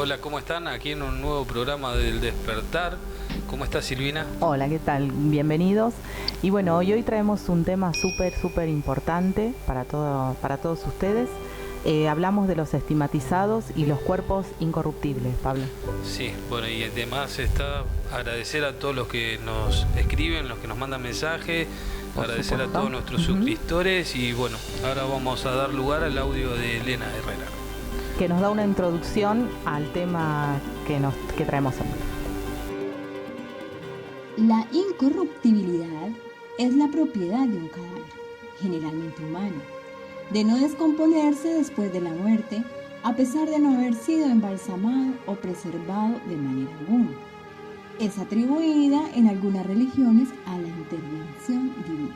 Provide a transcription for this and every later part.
Hola, ¿cómo están? Aquí en un nuevo programa del Despertar. ¿Cómo está Silvina? Hola, ¿qué tal? Bienvenidos. Y bueno, hoy traemos un tema súper importante para todos ustedes. Hablamos de los estigmatizados y los cuerpos incorruptibles, Pablo. Sí, bueno, y además está agradecer a todos los que nos escriben, los que nos mandan mensajes, agradecer a todos nuestros suscriptores y bueno, ahora vamos a dar lugar al audio de Elena Herrera, que nos da una introducción al tema que traemos hoy. La incorruptibilidad es la propiedad de un cadáver, generalmente humano, de no descomponerse después de la muerte, a pesar de no haber sido embalsamado o preservado de manera alguna. Es atribuida en algunas religiones a la intervención divina.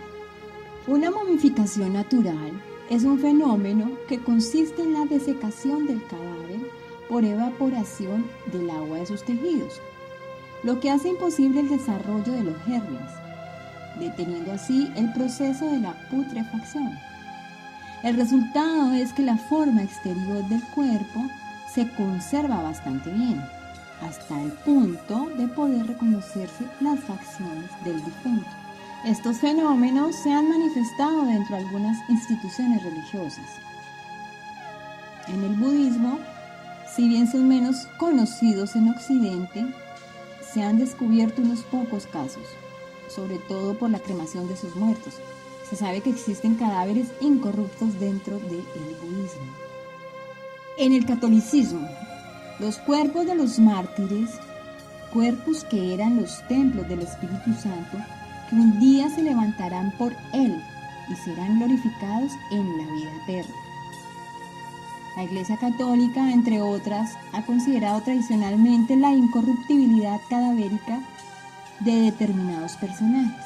Una momificación natural es un fenómeno que consiste en la desecación del cadáver por evaporación del agua de sus tejidos, lo que hace imposible el desarrollo de los gérmenes, deteniendo así el proceso de la putrefacción. El resultado es que la forma exterior del cuerpo se conserva bastante bien, hasta el punto de poder reconocerse las facciones del difunto. Estos fenómenos se han manifestado dentro de algunas instituciones religiosas. En el budismo, si bien son menos conocidos en Occidente, se han descubierto unos pocos casos, sobre todo por la cremación de sus muertos. Se sabe que existen cadáveres incorruptos dentro del budismo. En el catolicismo, los cuerpos de los mártires, cuerpos que eran los templos del Espíritu Santo, que un día se levantarán por él y serán glorificados en la vida eterna. La Iglesia Católica, entre otras, ha considerado tradicionalmente la incorruptibilidad cadavérica de determinados personajes,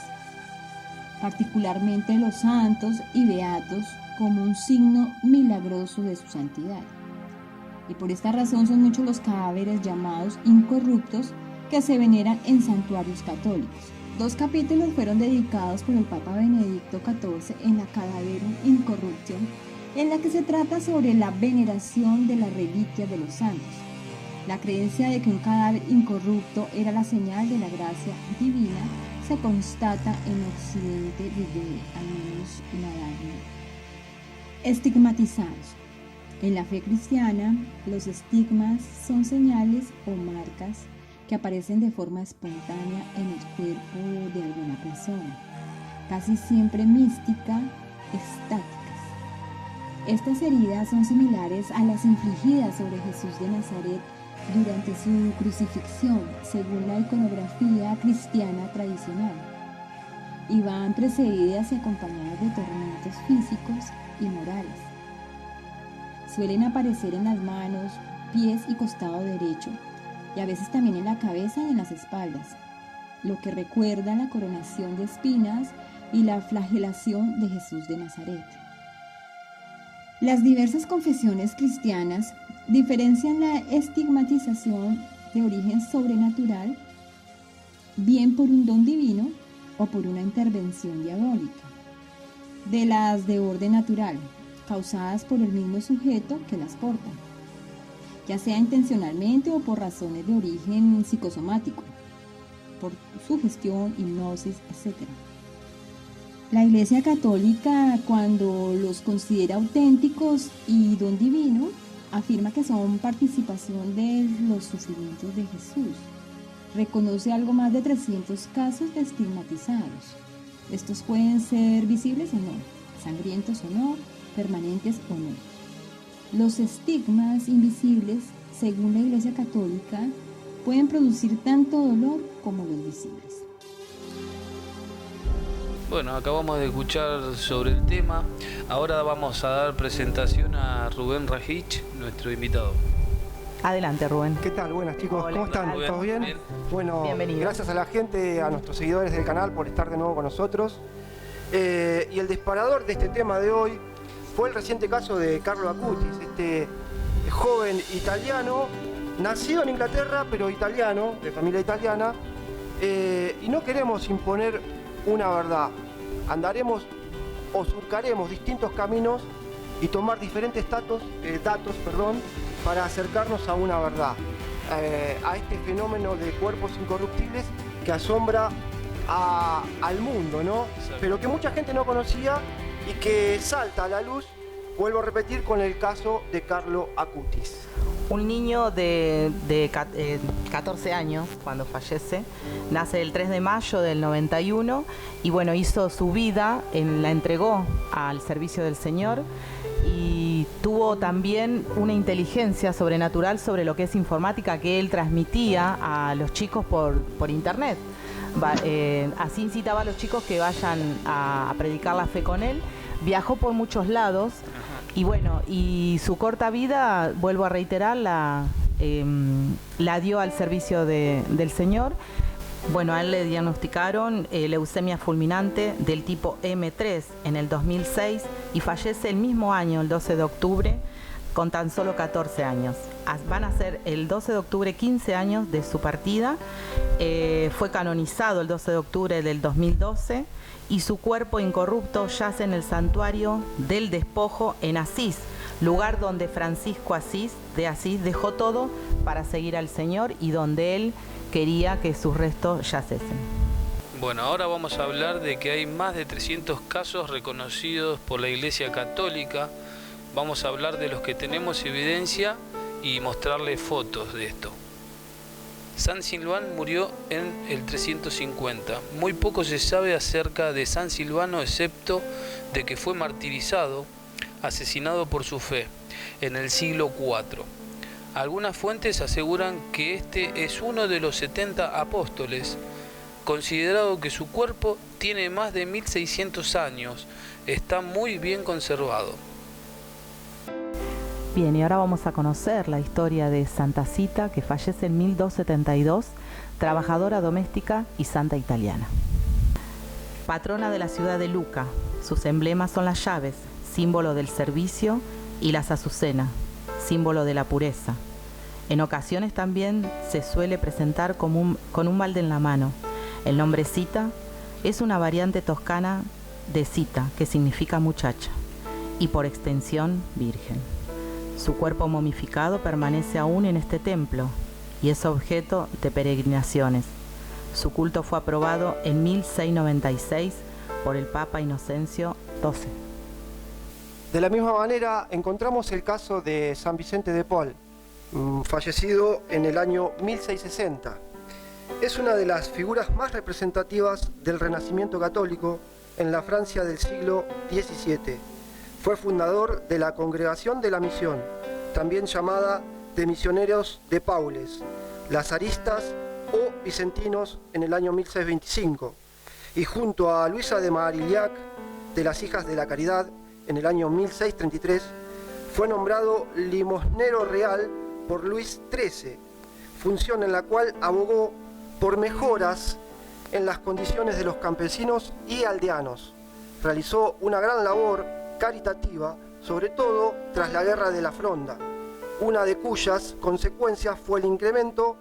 particularmente los santos y beatos, como un signo milagroso de su santidad. Y por esta razón son muchos los cadáveres llamados incorruptos que se veneran en santuarios católicos. 2 capítulos fueron dedicados por el Papa Benedicto XIV en la Cadaverum Incorruption, en la que se trata sobre la veneración de las reliquias de los santos. La creencia de que un cadáver incorrupto era la señal de la gracia divina se constata en Occidente desde al menos una edad. Estigmatizados. En la fe cristiana, los estigmas son señales o marcas que aparecen de forma espontánea en el cuerpo de alguna persona, casi siempre mística, estáticas. Estas heridas son similares a las infligidas sobre Jesús de Nazaret durante su crucifixión, según la iconografía cristiana tradicional, y van precedidas y acompañadas de tormentos físicos y morales. Suelen aparecer en las manos, pies y costado derecho, y a veces también en la cabeza y en las espaldas, lo que recuerda la coronación de espinas y la flagelación de Jesús de Nazaret. Las diversas confesiones cristianas diferencian la estigmatización de origen sobrenatural, bien por un don divino o por una intervención diabólica, de las de orden natural, causadas por el mismo sujeto que las porta, ya sea intencionalmente o por razones de origen psicosomático, por sugestión, hipnosis, etc. La Iglesia Católica, cuando los considera auténticos y don divino, afirma que son participación de los sufrimientos de Jesús. Reconoce algo más de 300 casos de estigmatizados. Estos pueden ser visibles o no, sangrientos o no, permanentes o no. Los estigmas invisibles, según la Iglesia Católica, pueden producir tanto dolor como los visibles. Bueno, acabamos de escuchar sobre el tema. Ahora vamos a dar presentación a Rubén Rajich, nuestro invitado. Adelante, Rubén. ¿Qué tal? Buenas, chicos. Hola, ¿Cómo están? Rubén. ¿Todos bien? Bien. Bueno, Bienvenido. gracias a la gente, a nuestros seguidores del canal por estar de nuevo con nosotros. Y el disparador de este tema de hoy fue el reciente caso de Carlo Acutis, este joven italiano, nacido en Inglaterra, pero italiano, de familia italiana. Y no queremos imponer una verdad. Andaremos o surcaremos distintos caminos y tomar diferentes datos para acercarnos a una verdad, a este fenómeno de cuerpos incorruptibles que asombra al mundo, ¿no? Pero que mucha gente no conocía y que salta a la luz, vuelvo a repetir, con el caso de Carlo Acutis. Un niño de 14 años, cuando fallece, nace el 3 de mayo del 91 y bueno, hizo su vida, la entregó al servicio del Señor y tuvo también una inteligencia sobrenatural sobre lo que es informática que él transmitía a los chicos por internet. Así incitaba a los chicos que vayan a predicar la fe con él. Viajó por muchos lados. Y bueno, y su corta vida, vuelvo a reiterar, la dio al servicio del Señor. Bueno, a él le diagnosticaron leucemia fulminante del tipo M3 en el 2006 y fallece el mismo año, el 12 de octubre, con tan solo 14 años. Van a ser el 12 de octubre 15 años de su partida. Fue canonizado el 12 de octubre del 2012. Y su cuerpo incorrupto yace en el santuario del Despojo en Asís, lugar donde Francisco de Asís dejó todo para seguir al Señor y donde él quería que sus restos yacesen. Bueno, ahora vamos a hablar de que hay más de 300 casos reconocidos por la Iglesia Católica. Vamos a hablar de los que tenemos evidencia y mostrarles fotos de esto. San Silván murió en el 350. Muy poco se sabe acerca de San Silvano, excepto de que fue martirizado, asesinado por su fe, en el siglo IV. Algunas fuentes aseguran que este es uno de los 70 apóstoles, considerado que su cuerpo tiene más de 1600 años, está muy bien conservado. Bien, y ahora vamos a conocer la historia de Santa Cita, que fallece en 1272, trabajadora doméstica y santa italiana. Patrona de la ciudad de Lucca, sus emblemas son las llaves, símbolo del servicio, y las azucenas, símbolo de la pureza. En ocasiones también se suele presentar con un balde en la mano. El nombre Cita es una variante toscana de cita, que significa muchacha, y por extensión virgen. Su cuerpo momificado permanece aún en este templo y es objeto de peregrinaciones. Su culto fue aprobado en 1696 por el Papa Inocencio XII. De la misma manera encontramos el caso de San Vicente de Paul, fallecido en el año 1660. Es una de las figuras más representativas del Renacimiento católico en la Francia del siglo XVII. Fue fundador de la Congregación de la Misión, también llamada de Misioneros de Paules, lazaristas o vicentinos en el año 1625, y junto a Luisa de Marillac, de las Hijas de la Caridad, en el año 1633, fue nombrado limosnero real por Luis XIII, función en la cual abogó por mejoras en las condiciones de los campesinos y aldeanos. Realizó una gran labor caritativa, sobre todo tras la Guerra de la Fronda, una de cuyas consecuencias fue el incremento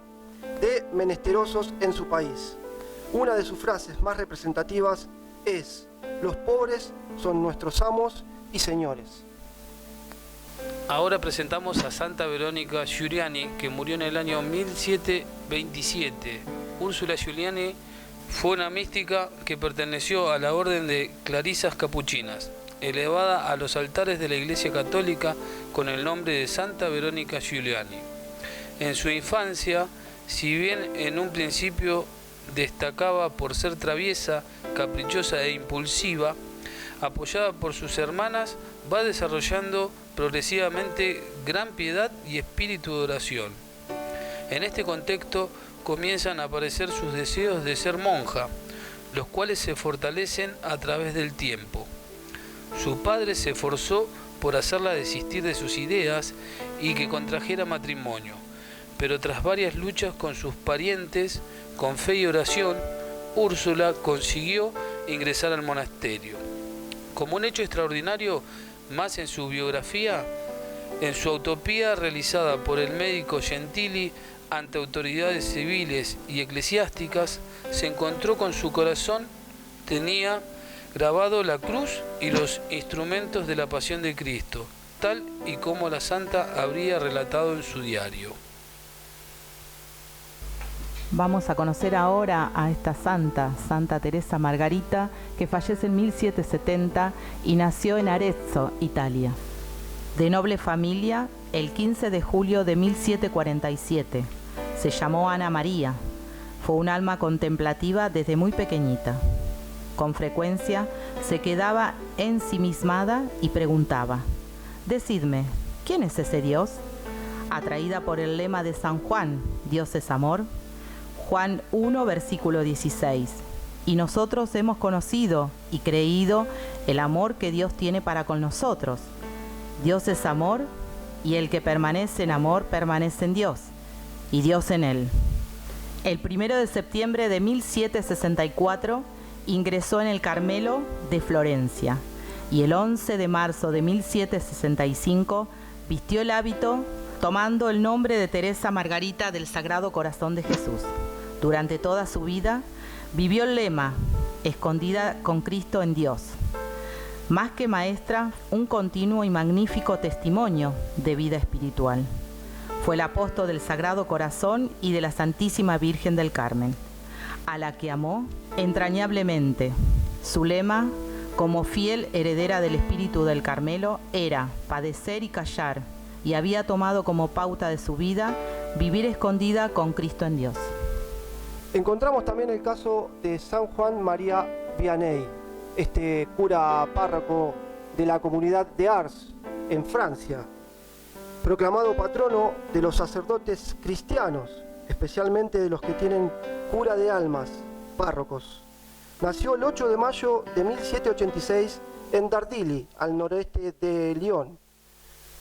de menesterosos en su país. Una de sus frases más representativas es: los pobres son nuestros amos y señores. Ahora presentamos a Santa Verónica Giuliani, que murió en el año 1727. Úrsula Giuliani fue una mística que perteneció a la orden de Clarisas Capuchinas, elevada a los altares de la Iglesia Católica con el nombre de Santa Verónica Giuliani. En su infancia, si bien en un principio destacaba por ser traviesa, caprichosa e impulsiva, apoyada por sus hermanas, va desarrollando progresivamente gran piedad y espíritu de oración. En este contexto comienzan a aparecer sus deseos de ser monja, los cuales se fortalecen a través del tiempo. Su padre se esforzó por hacerla desistir de sus ideas y que contrajera matrimonio, pero tras varias luchas con sus parientes, con fe y oración, Úrsula consiguió ingresar al monasterio. Como un hecho extraordinario, más en su biografía, en su autopsia realizada por el médico Gentili ante autoridades civiles y eclesiásticas, se encontró con su corazón, tenía grabado la cruz y los instrumentos de la pasión de Cristo, tal y como la santa habría relatado en su diario. Vamos a conocer ahora a esta santa, Santa Teresa Margarita, que fallece en 1770 y nació en Arezzo, Italia. De noble familia, el 15 de julio de 1747. Se llamó Ana María. Fue un alma contemplativa desde muy pequeñita. Con frecuencia se quedaba ensimismada y preguntaba: «Decidme, ¿quién es ese Dios?». Atraída por el lema de San Juan, Dios es amor, Juan 1, versículo 16. Y nosotros hemos conocido y creído el amor que Dios tiene para con nosotros. Dios es amor, y el que permanece en amor permanece en Dios, y Dios en él. El 1 de septiembre de 1764 ingresó en el Carmelo de Florencia, y el 11 de marzo de 1765 vistió el hábito tomando el nombre de Teresa Margarita del Sagrado Corazón de Jesús. Durante toda su vida vivió el lema: escondida con Cristo en Dios. Más que maestra, un continuo y magnífico testimonio de vida espiritual. Fue el apóstol del Sagrado Corazón y de la Santísima Virgen del Carmen, a la que amó entrañablemente. Su lema, como fiel heredera del espíritu del Carmelo, era padecer y callar, y había tomado como pauta de su vida vivir escondida con Cristo en Dios. Encontramos también el caso de San Juan María Vianney, este cura párroco de la comunidad de Ars, en Francia, proclamado patrono de los sacerdotes cristianos, especialmente de los que tienen cura de almas, párrocos. Nació el 8 de mayo de 1786 en Dardilly, al noreste de Lyon.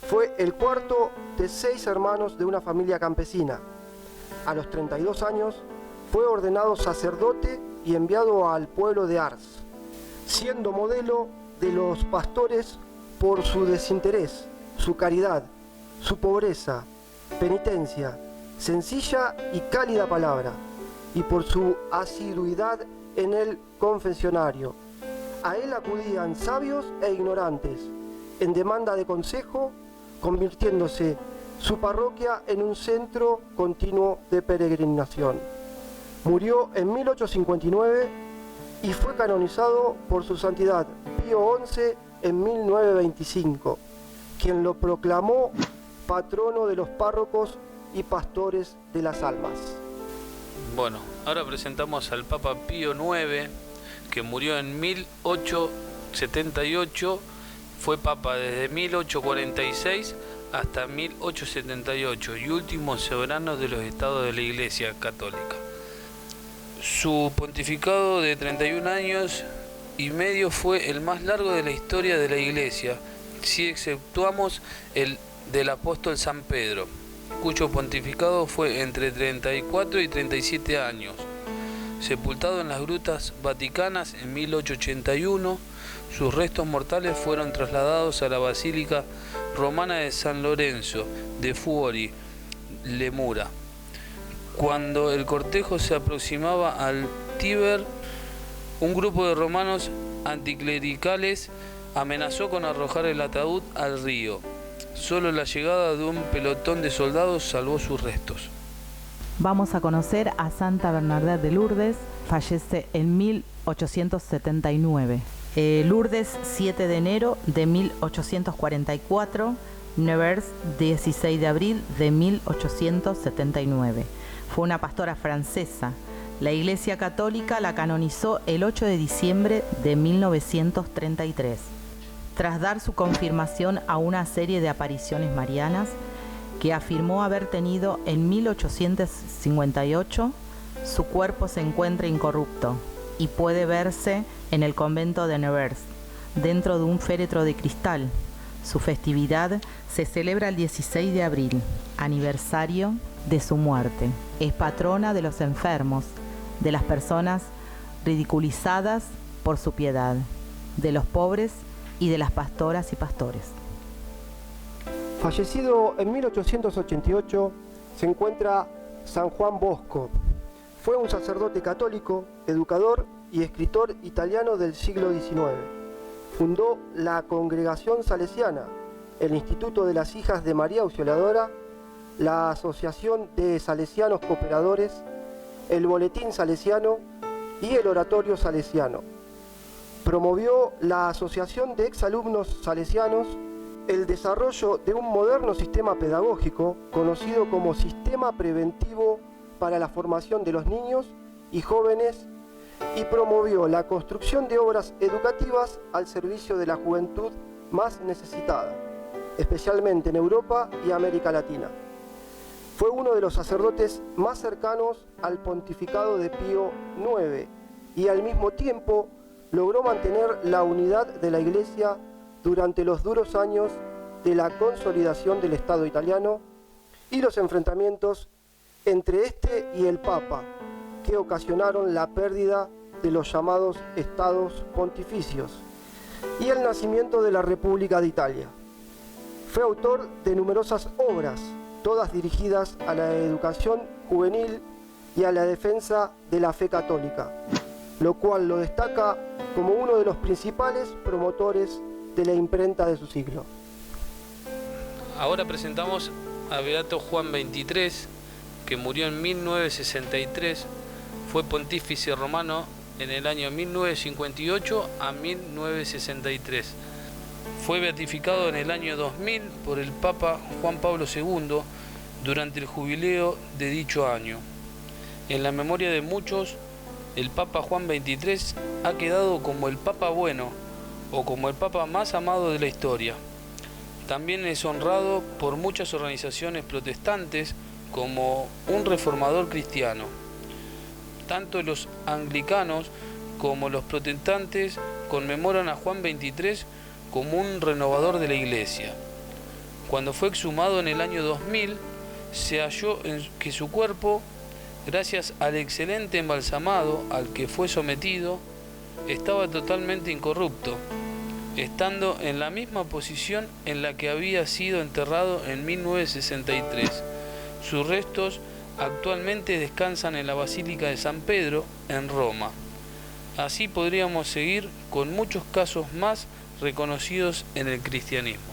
Fue el cuarto de 6 hermanos de una familia campesina. A los 32 años fue ordenado sacerdote y enviado al pueblo de Ars, siendo modelo de los pastores por su desinterés, su caridad, su pobreza, penitencia, sencilla y cálida palabra, y por su asiduidad en el confesionario. A él acudían sabios e ignorantes, en demanda de consejo, convirtiéndose su parroquia en un centro continuo de peregrinación. Murió en 1859 y fue canonizado por su santidad Pío XI en 1925, quien lo proclamó patrono de los párrocos y pastores de las almas. Bueno, ahora presentamos al Papa Pío IX, que murió en 1878, fue Papa desde 1846 hasta 1878 y último soberano de los estados de la Iglesia Católica. Su pontificado de 31 años y medio fue el más largo de la historia de la Iglesia, si exceptuamos el del apóstol San Pedro, cuyo pontificado fue entre 34 y 37 años. Sepultado en las grutas vaticanas en 1881, sus restos mortales fueron trasladados a la Basílica Romana de San Lorenzo de Fuori, Lemura. Cuando el cortejo se aproximaba al Tíber, un grupo de romanos anticlericales amenazó con arrojar el ataúd al río. Solo la llegada de un pelotón de soldados salvó sus restos. Vamos a conocer a Santa Bernadette de Lourdes, fallece en 1879. Lourdes, 7 de enero de 1844, Nevers, 16 de abril de 1879. Fue una pastora francesa. La Iglesia Católica la canonizó el 8 de diciembre de 1933. Tras dar su confirmación a una serie de apariciones marianas que afirmó haber tenido en 1858, su cuerpo se encuentra incorrupto y puede verse en el convento de Nevers, dentro de un féretro de cristal. Su festividad se celebra el 16 de abril, aniversario de su muerte. Es patrona de los enfermos, de las personas ridiculizadas por su piedad, de los pobres y de las pastoras y pastores. Fallecido en 1888 se encuentra San Juan Bosco. Fue un sacerdote católico, educador y escritor italiano del siglo XIX. Fundó la Congregación Salesiana el Instituto de las Hijas de María Auxiliadora, la Asociación de Salesianos Cooperadores, el Boletín Salesiano y el Oratorio Salesiano. Promovió la Asociación de Exalumnos Salesianos el desarrollo de un moderno sistema pedagógico conocido como Sistema Preventivo para la Formación de los Niños y Jóvenes y promovió la construcción de obras educativas al servicio de la juventud más necesitada, especialmente en Europa y América Latina. Fue uno de los sacerdotes más cercanos al pontificado de Pío IX y al mismo tiempo logró mantener la unidad de la Iglesia durante los duros años de la consolidación del Estado italiano y los enfrentamientos entre este y el Papa, que ocasionaron la pérdida de los llamados Estados Pontificios y el nacimiento de la República de Italia. Fue autor de numerosas obras, todas dirigidas a la educación juvenil y a la defensa de la fe católica, lo cual lo destaca como uno de los principales promotores de la imprenta de su siglo. Ahora presentamos a Beato Juan XXIII, que murió en 1963, fue pontífice romano en el año 1958 a 1963. Fue beatificado en el año 2000 por el Papa Juan Pablo II durante el jubileo de dicho año. En la memoria de muchos, el Papa Juan XXIII ha quedado como el Papa bueno o como el Papa más amado de la historia. También es honrado por muchas organizaciones protestantes como un reformador cristiano. Tanto los anglicanos como los protestantes conmemoran a Juan XXIII como un renovador de la Iglesia. Cuando fue exhumado en el año 2000, se halló que su cuerpo, gracias al excelente embalsamado al que fue sometido, estaba totalmente incorrupto, estando en la misma posición en la que había sido enterrado en 1963. Sus restos actualmente descansan en la Basílica de San Pedro, en Roma. Así podríamos seguir con muchos casos más reconocidos en el cristianismo.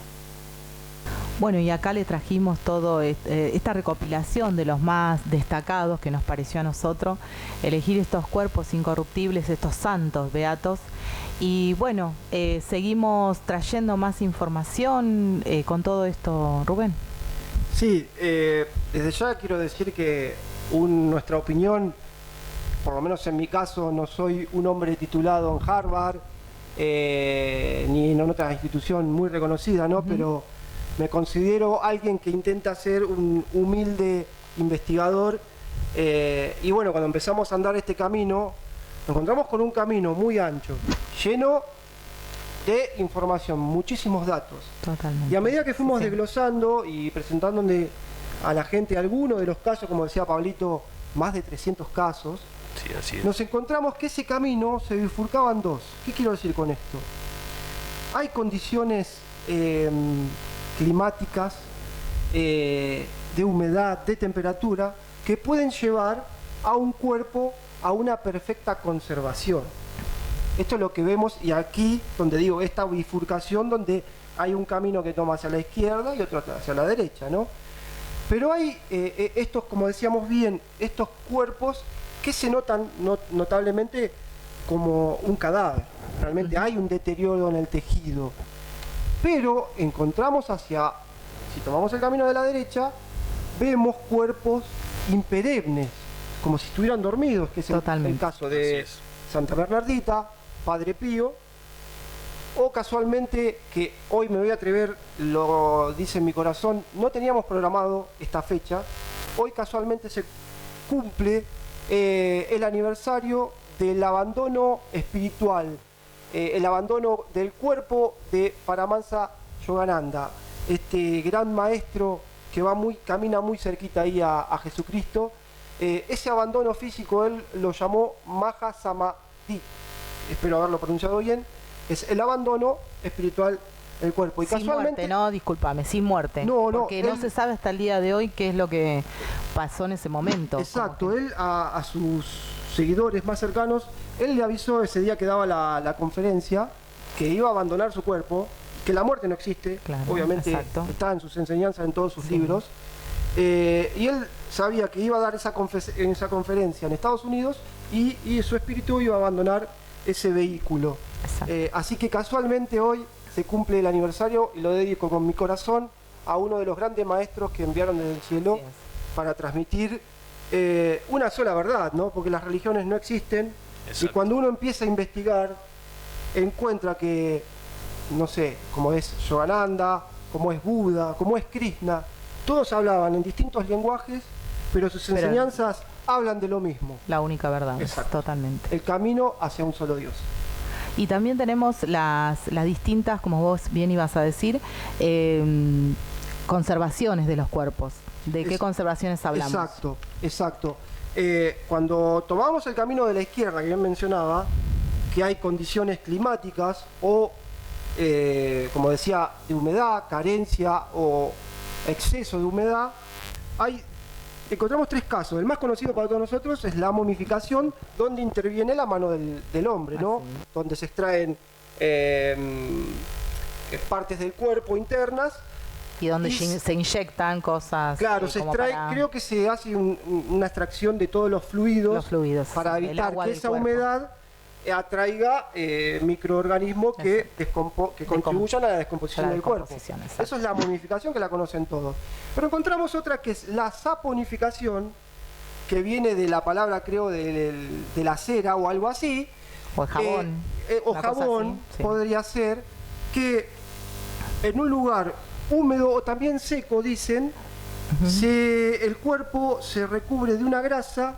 Bueno, y acá le trajimos todo esta recopilación de los más destacados que nos pareció a nosotros, elegir estos cuerpos incorruptibles, estos santos beatos. Y bueno, seguimos trayendo más información con todo esto, Rubén. Sí, desde ya quiero decir que nuestra opinión, por lo menos en mi caso, no soy un hombre titulado en Harvard, ni en otra institución muy reconocida, ¿no? Pero me considero alguien que intenta ser un humilde investigador y bueno, cuando empezamos a andar este camino, nos encontramos con un camino muy ancho, lleno de información, muchísimos datos. Totalmente. Y a medida que fuimos desglosando y presentándole a la gente algunos de los casos, como decía Pablito, más de 300 casos, Sí, así es. nos encontramos que ese camino se bifurcaba en dos. ¿Qué quiero decir con esto? Hay condiciones climáticas, de humedad, de temperatura, que pueden llevar a un cuerpo a una perfecta conservación. Esto es lo que vemos, y aquí donde digo esta bifurcación, donde hay un camino que toma hacia la izquierda y otro hacia la derecha, ¿no? Pero hay estos, como decíamos bien, estos cuerpos que se notan notablemente como un cadáver. Realmente hay un deterioro en el tejido. Pero encontramos si tomamos el camino de la derecha, vemos cuerpos imperennes, como si estuvieran dormidos, que es el caso de Santa Bernardita, Padre Pío, o casualmente, que hoy me voy a atrever, lo dice en mi corazón, no teníamos programado esta fecha, hoy casualmente se cumple el aniversario del abandono espiritual, el abandono del cuerpo de Paramahansa Yogananda, este gran maestro que camina muy cerquita ahí a Jesucristo. Ese abandono físico él lo llamó Maha Samadhi, espero haberlo pronunciado bien, es el abandono espiritual del cuerpo. Y sin casualmente, muerte, no, discúlpame, sin muerte. Porque no se sabe hasta el día de hoy qué es lo que pasó en ese momento. Exacto, él a sus seguidores más cercanos, él le avisó ese día que daba la conferencia que iba a abandonar su cuerpo, que la muerte no existe, Claro, obviamente exacto. está en sus enseñanzas, en todos sus libros, y él sabía que iba a dar esa conferencia en Estados Unidos y su espíritu iba a abandonar ese vehículo. Así que casualmente hoy se cumple el aniversario y lo dedico con mi corazón a uno de los grandes maestros que enviaron desde el cielo para transmitir una sola verdad, ¿no? Porque las religiones no existen. Exacto. Y cuando uno empieza a investigar, encuentra que, no sé, como es Yogananda, como es Buda, como es Krishna, todos hablaban en distintos lenguajes, pero sus enseñanzas hablan de lo mismo. La única verdad, exacto, totalmente. El camino hacia un solo Dios. Y también tenemos las distintas, como vos bien ibas a decir, conservaciones de los cuerpos. ¿De qué conservaciones hablamos? Exacto, exacto. Cuando tomamos el camino de la izquierda, que bien mencionaba, que hay condiciones climáticas o, como decía, de humedad, carencia o exceso de humedad, encontramos tres casos. El más conocido para todos nosotros es la momificación, donde interviene la mano del hombre, ¿no? Donde se extraen partes del cuerpo internas. Y donde se inyectan cosas. Claro, se extrae, creo que se hace una extracción de todos los fluidos para evitar que esa humedad atraiga microorganismos que contribuyan a la descomposición del cuerpo. Eso es la momificación, que la conocen todos. Pero encontramos otra que es la saponificación, que viene de la palabra, creo, de la cera o algo así. O jabón. O jabón, así, podría ser, que en un lugar húmedo o también seco, dicen, el cuerpo se recubre de una grasa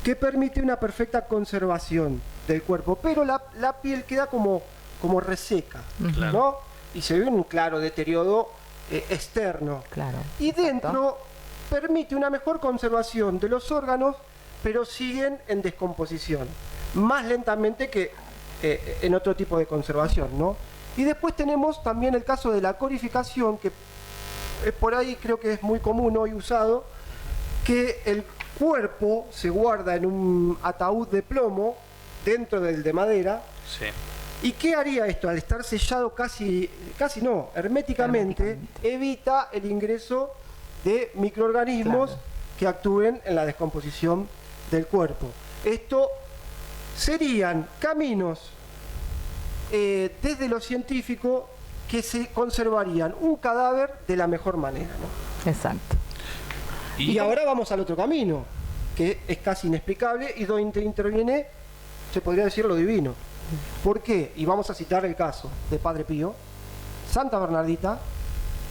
que permite una perfecta conservación del cuerpo, pero la piel queda como reseca, ¿no? Y se ve un claro deterioro externo. Claro, y dentro permite una mejor conservación de los órganos, pero siguen en descomposición, más lentamente que en otro tipo de conservación, ¿no? Y después tenemos también el caso de la corificación, que por ahí creo que es muy común hoy usado, que el cuerpo se guarda en un ataúd de plomo dentro del de madera. Sí. ¿Y qué haría esto? Al estar sellado herméticamente, evita el ingreso de microorganismos que actúen en la descomposición del cuerpo. Esto serían caminos desde lo científico que se conservarían un cadáver de la mejor manera, ¿no? Exacto. Y ahora vamos al otro camino, que es casi inexplicable y donde interviene, se podría decir, lo divino. ¿Por qué? Y vamos a citar el caso de Padre Pío, Santa Bernardita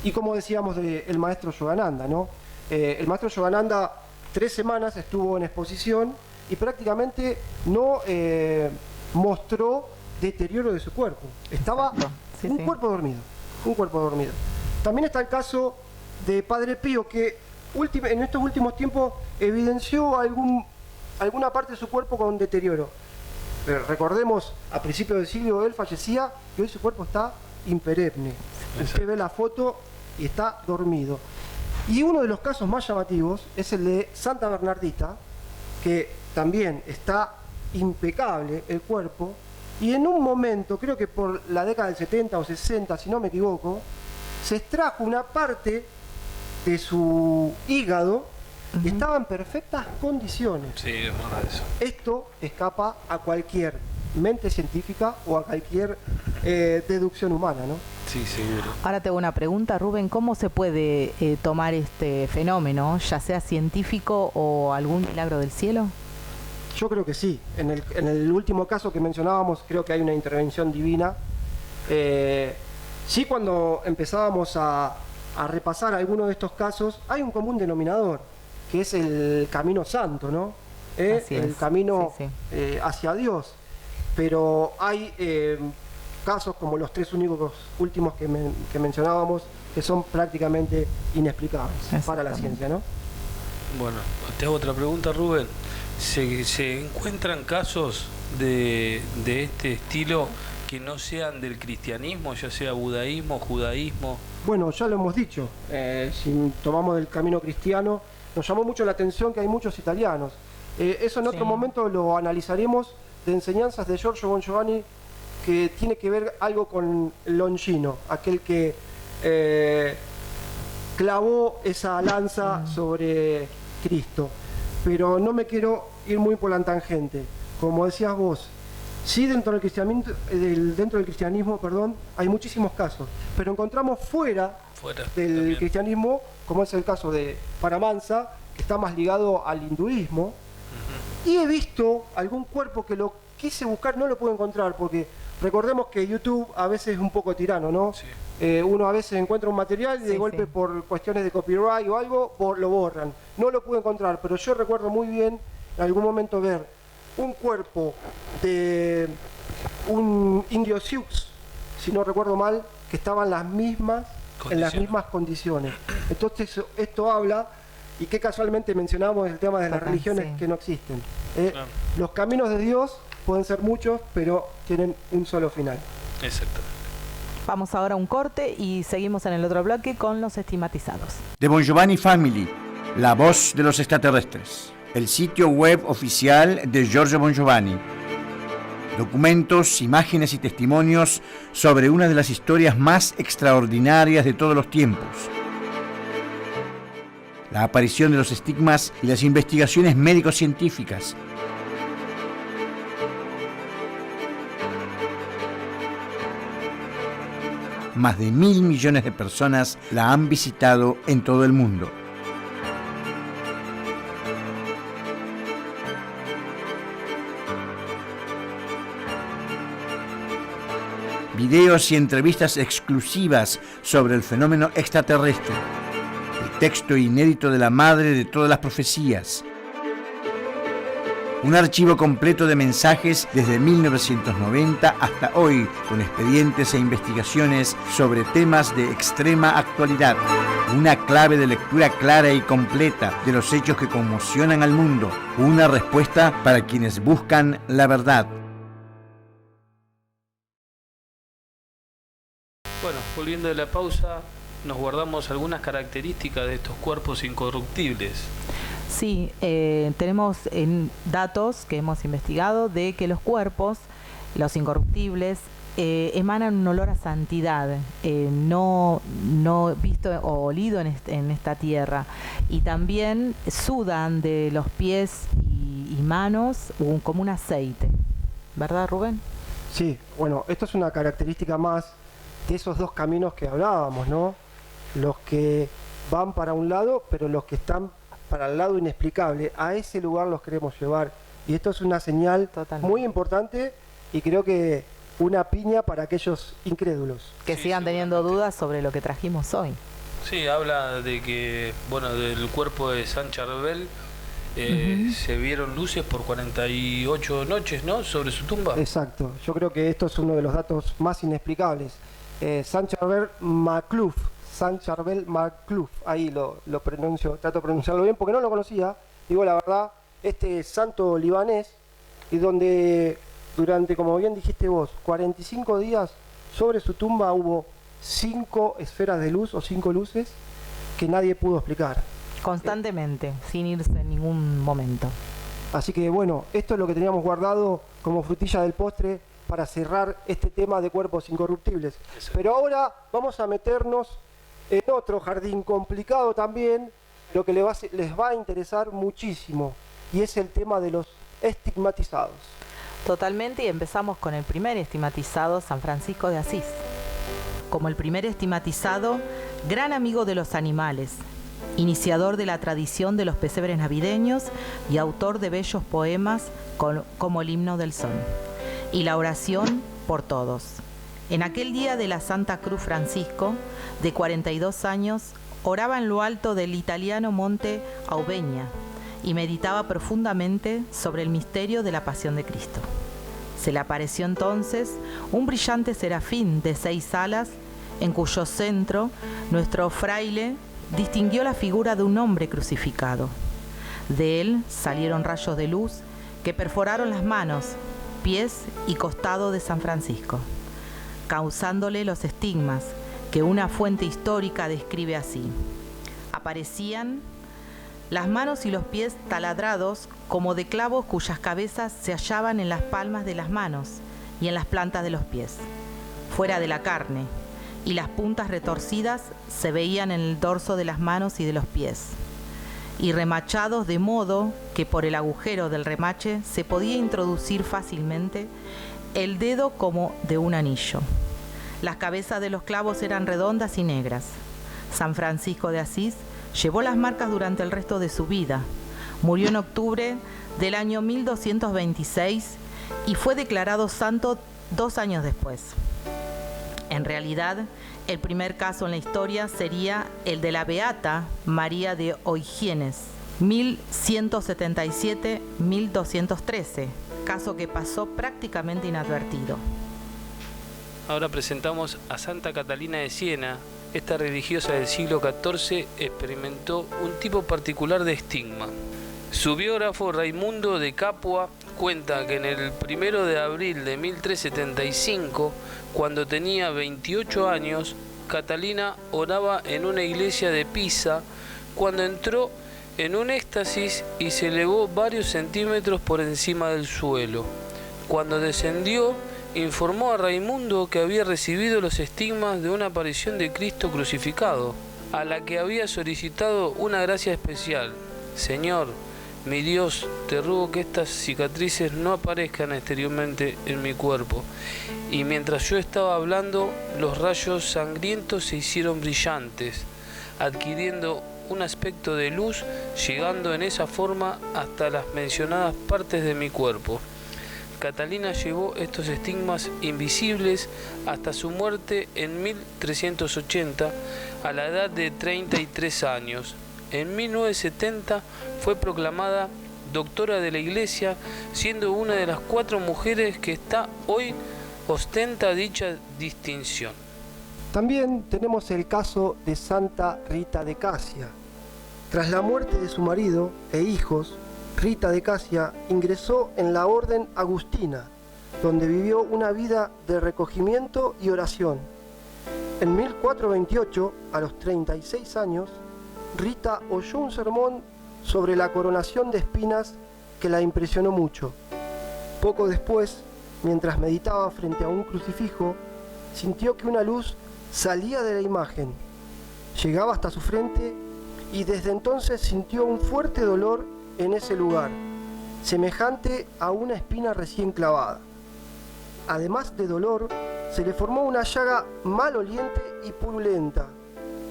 y, como decíamos, del maestro Yogananda, ¿no? El maestro Yogananda 3 semanas estuvo en exposición y prácticamente no mostró deterioro de su cuerpo. Estaba un cuerpo dormido. También está el caso de Padre Pío, que en estos últimos tiempos evidenció alguna parte de su cuerpo con deterioro. Pero recordemos, a principios del siglo él fallecía y hoy su cuerpo está imperenne. Usted ve la foto y está dormido. Y uno de los casos más llamativos es el de Santa Bernardita, que también está impecable el cuerpo. Y en un momento, creo que por la década del 70 o 60, si no me equivoco, se extrajo una parte de su hígado y estaba en perfectas condiciones. Sí, es verdad eso. Esto escapa a cualquier mente científica o a cualquier deducción humana, ¿no? Sí, seguro. Ahora te hago una pregunta, Rubén, ¿cómo se puede tomar este fenómeno, ya sea científico o algún milagro del cielo? Yo creo que sí. En el último caso que mencionábamos, creo que hay una intervención divina. Sí, cuando empezábamos a repasar algunos de estos casos, hay un común denominador, que es el camino santo, ¿no? El camino hacia Dios. Pero hay casos como los 3 últimos que mencionábamos, que son prácticamente inexplicables para la ciencia, ¿no? Bueno, te hago otra pregunta, Rubén. ¿Se encuentran casos de este estilo que no sean del cristianismo, ya sea budaísmo, judaísmo? Bueno, ya lo hemos dicho. Si tomamos el camino cristiano, nos llamó mucho la atención que hay muchos italianos. Eso en otro momento lo analizaremos, de enseñanzas de Giorgio Bon Giovanni, que tiene que ver algo con Longino, aquel que clavó esa lanza sobre Cristo. Pero no me quiero ir muy por la tangente. Como decías vos, sí, dentro del cristianismo, hay muchísimos casos, pero encontramos fuera del también. cristianismo, como es el caso de Paramansa, que está más ligado al hinduismo, y he visto algún cuerpo que lo quise buscar, no lo puedo encontrar, porque recordemos que YouTube a veces es un poco tirano, ¿no? Sí. Uno a veces encuentra un material y de golpe por cuestiones de copyright o algo, lo borran. No lo pude encontrar, pero yo recuerdo muy bien en algún momento ver un cuerpo de un indio Sioux, si no recuerdo mal, que estaban en las mismas condiciones. Entonces esto habla, y que casualmente mencionamos el tema de las religiones que no existen. Claro. Los caminos de Dios pueden ser muchos, pero tienen un solo final. Exactamente. Vamos ahora a un corte y seguimos en el otro bloque con los estigmatizados. The Bon Giovanni Family, la voz de los extraterrestres. El sitio web oficial de Giorgio Bon Giovanni. Documentos, imágenes y testimonios sobre una de las historias más extraordinarias de todos los tiempos. La aparición de los estigmas y las investigaciones médico-científicas. Más de 1.000 millones de personas la han visitado en todo el mundo. Videos y entrevistas exclusivas sobre el fenómeno extraterrestre. El texto inédito de la madre de todas las profecías. Un archivo completo de mensajes desde 1990 hasta hoy, con expedientes e investigaciones sobre temas de extrema actualidad. Una clave de lectura clara y completa de los hechos que conmocionan al mundo. Una respuesta para quienes buscan la verdad. Bueno, volviendo de la pausa, nos guardamos algunas características de estos cuerpos incorruptibles. Sí, tenemos datos que hemos investigado de que los cuerpos, los incorruptibles, emanan un olor a santidad, no visto o olido en esta tierra, y también sudan de los pies y manos como un aceite, ¿verdad, Rubén? Sí, bueno, esto es una característica más de esos dos caminos que hablábamos, ¿no? Los que van para un lado, pero los que están para el lado inexplicable, a ese lugar los queremos llevar. Y esto es una señal muy importante, y creo que una piña para aquellos incrédulos. Que sigan teniendo dudas sobre lo que trajimos hoy. Sí, habla de que, bueno, del cuerpo de Saint Charbel se vieron luces por 48 noches, ¿no?, sobre su tumba. Exacto, yo creo que esto es uno de los datos más inexplicables. Saint Charbel Macluf, ahí lo pronuncio, trato de pronunciarlo bien porque no lo conocía, digo la verdad, este santo libanés, y donde durante, como bien dijiste vos, 45 días sobre su tumba hubo 5 esferas de luz o 5 luces que nadie pudo explicar. Constantemente, sin irse en ningún momento. Así que bueno, esto es lo que teníamos guardado como frutilla del postre para cerrar este tema de cuerpos incorruptibles. Pero ahora vamos a meternos en otro jardín complicado también, lo que les va a interesar muchísimo, y es el tema de los estigmatizados. Totalmente, y empezamos con el primer estigmatizado, San Francisco de Asís. Como el primer estigmatizado, gran amigo de los animales, iniciador de la tradición de los pesebres navideños y autor de bellos poemas como el himno del sol y la oración por todos. En aquel día de la Santa Cruz Francisco, de 42 años, oraba en lo alto del italiano monte Aubeña y meditaba profundamente sobre el misterio de la pasión de Cristo. Se le apareció entonces un brillante serafín de 6 alas, en cuyo centro nuestro fraile distinguió la figura de un hombre crucificado. De él salieron rayos de luz que perforaron las manos, pies y costado de San Francisco, causándole los estigmas que una fuente histórica describe así. Aparecían las manos y los pies taladrados como de clavos cuyas cabezas se hallaban en las palmas de las manos y en las plantas de los pies, fuera de la carne, y las puntas retorcidas se veían en el dorso de las manos y de los pies, y remachados de modo que por el agujero del remache se podía introducir fácilmente el dedo como de un anillo. Las cabezas de los clavos eran redondas y negras. San Francisco de Asís llevó las marcas durante el resto de su vida. Murió en octubre del año 1226 y fue declarado santo 2 años después. En realidad, el primer caso en la historia sería el de la beata María de Oigienes, 1177-1213, caso que pasó prácticamente inadvertido. Ahora presentamos a Santa Catalina de Siena. Esta religiosa del siglo XIV experimentó un tipo particular de estigma. Su biógrafo Raimundo de Capua cuenta que en el 1 de abril de 1375, cuando tenía 28 años, Catalina oraba en una iglesia de Pisa cuando entró en un éxtasis y se elevó varios centímetros por encima del suelo. Cuando descendió, informó a Raimundo que había recibido los estigmas de una aparición de Cristo crucificado, a la que había solicitado una gracia especial. Señor, mi Dios, te ruego que estas cicatrices no aparezcan exteriormente en mi cuerpo. Y mientras yo estaba hablando, los rayos sangrientos se hicieron brillantes, adquiriendo un aspecto de luz, llegando en esa forma hasta las mencionadas partes de mi cuerpo. Catalina llevó estos estigmas invisibles hasta su muerte en 1380, a la edad de 33 años. En 1970 fue proclamada doctora de la Iglesia, siendo una de las 4 mujeres que hoy ostenta dicha distinción. También tenemos el caso de Santa Rita de Casia. Tras la muerte de su marido e hijos, Rita de Casia ingresó en la orden agustina, donde vivió una vida de recogimiento y oración. En 1428, a los 36 años, Rita oyó un sermón sobre la coronación de espinas que la impresionó mucho. Poco después, mientras meditaba frente a un crucifijo, sintió que una luz salía de la imagen, llegaba hasta su frente y desde entonces sintió un fuerte dolor en ese lugar, semejante a una espina recién clavada. Además de dolor, se le formó una llaga maloliente y purulenta,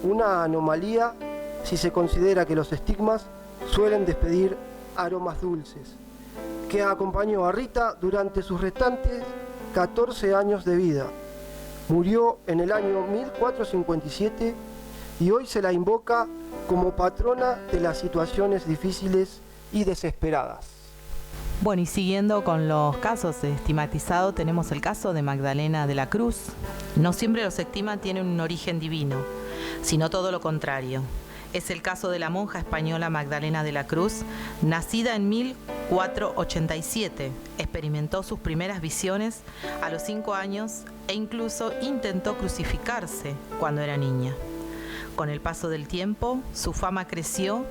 una anomalía si se considera que los estigmas suelen despedir aromas dulces, que acompañó a Rita durante sus restantes 14 años de vida. Murió en el año 1457 y hoy se la invoca como patrona de las situaciones difíciles y desesperadas. Bueno, y siguiendo con los casos estigmatizados, tenemos el caso de Magdalena de la Cruz. No siempre los estigmas tienen un origen divino, sino todo lo contrario. Es el caso de la monja española Magdalena de la Cruz, nacida en 1487. Experimentó sus primeras visiones a los 5 años e incluso intentó crucificarse cuando era niña. Con el paso del tiempo, su fama creció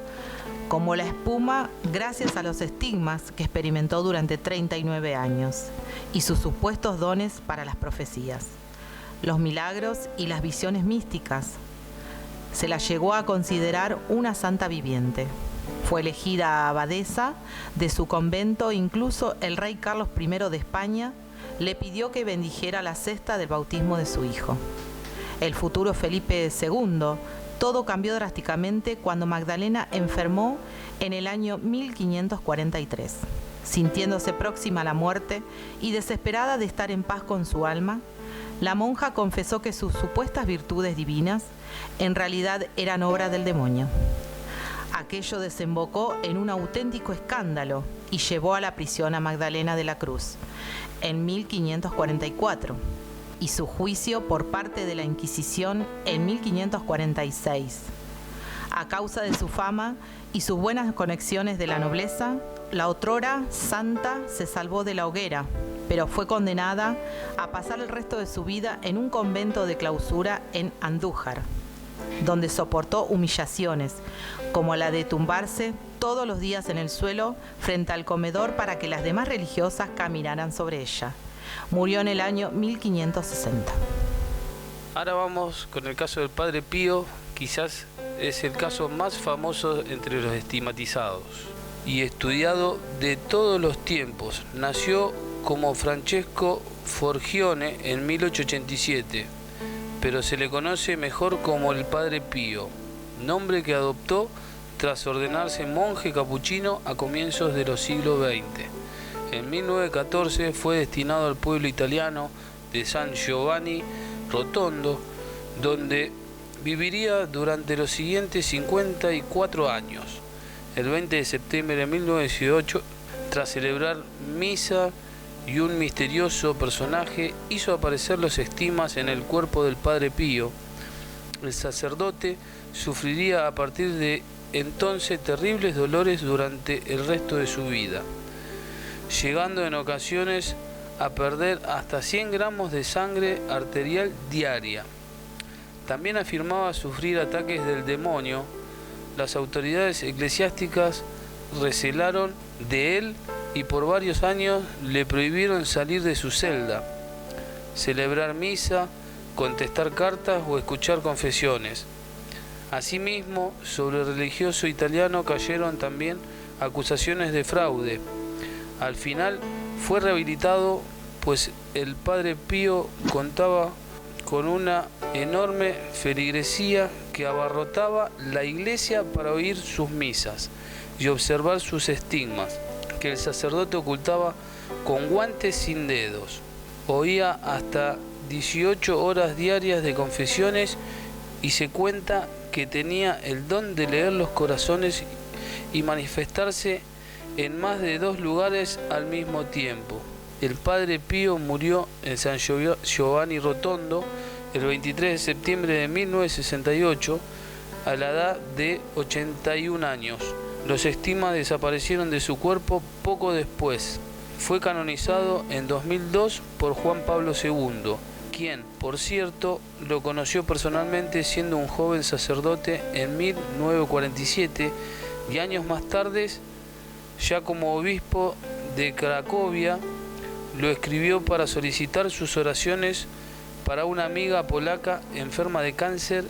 como la espuma gracias a los estigmas que experimentó durante 39 años y sus supuestos dones para las profecías, los milagros y las visiones místicas. Se la llegó a considerar una santa viviente. Fue elegida abadesa de su convento, incluso el rey Carlos I de España le pidió que bendijera la cesta del bautismo de su hijo. El futuro Felipe II, todo cambió drásticamente cuando Magdalena enfermó en el año 1543. Sintiéndose próxima a la muerte y desesperada de estar en paz con su alma, la monja confesó que sus supuestas virtudes divinas en realidad eran obra del demonio. Aquello desembocó en un auténtico escándalo y llevó a la prisión a Magdalena de la Cruz en 1544 y su juicio por parte de la Inquisición en 1546. A causa de su fama y sus buenas conexiones de la nobleza, la otrora santa se salvó de la hoguera, pero fue condenada a pasar el resto de su vida en un convento de clausura en Andújar, donde soportó humillaciones, como la de tumbarse todos los días en el suelo frente al comedor para que las demás religiosas caminaran sobre ella, Murió en el año 1560. Ahora vamos con el caso del Padre Pío, quizás es el caso más famoso entre los estigmatizados y estudiado de todos los tiempos. Nació como Francesco Forgione en 1887, pero se le conoce mejor como el Padre Pío, nombre que adoptó tras ordenarse monje capuchino a comienzos de los siglos XX. En 1914 fue destinado al pueblo italiano de San Giovanni Rotondo, donde viviría durante los siguientes 54 años. El 20 de septiembre de 1918, tras celebrar misa y un misterioso personaje hizo aparecer los estigmas en el cuerpo del Padre Pío, el sacerdote sufriría a partir de entonces terribles dolores durante el resto de su vida, llegando en ocasiones a perder hasta 100 gramos de sangre arterial diaria. También afirmaba sufrir ataques del demonio. Las autoridades eclesiásticas recelaron de él y por varios años le prohibieron salir de su celda, celebrar misa, contestar cartas o escuchar confesiones. Asimismo, sobre el religioso italiano cayeron también acusaciones de fraude. Al final fue rehabilitado, pues el Padre Pío contaba con una enorme feligresía que abarrotaba la iglesia para oír sus misas y observar sus estigmas, que el sacerdote ocultaba con guantes sin dedos. Oía hasta 18 horas diarias de confesiones y se cuenta que tenía el don de leer los corazones y manifestarse en más de 2 lugares al mismo tiempo. El Padre Pío murió en San Giovanni Rotondo el 23 de septiembre de 1968 a la edad de 81 años. Los estigmas desaparecieron de su cuerpo poco después. Fue canonizado en 2002 por Juan Pablo II, quien, por cierto, lo conoció personalmente siendo un joven sacerdote en 1947 y años más tarde, ya como obispo de Cracovia, lo escribió para solicitar sus oraciones para una amiga polaca enferma de cáncer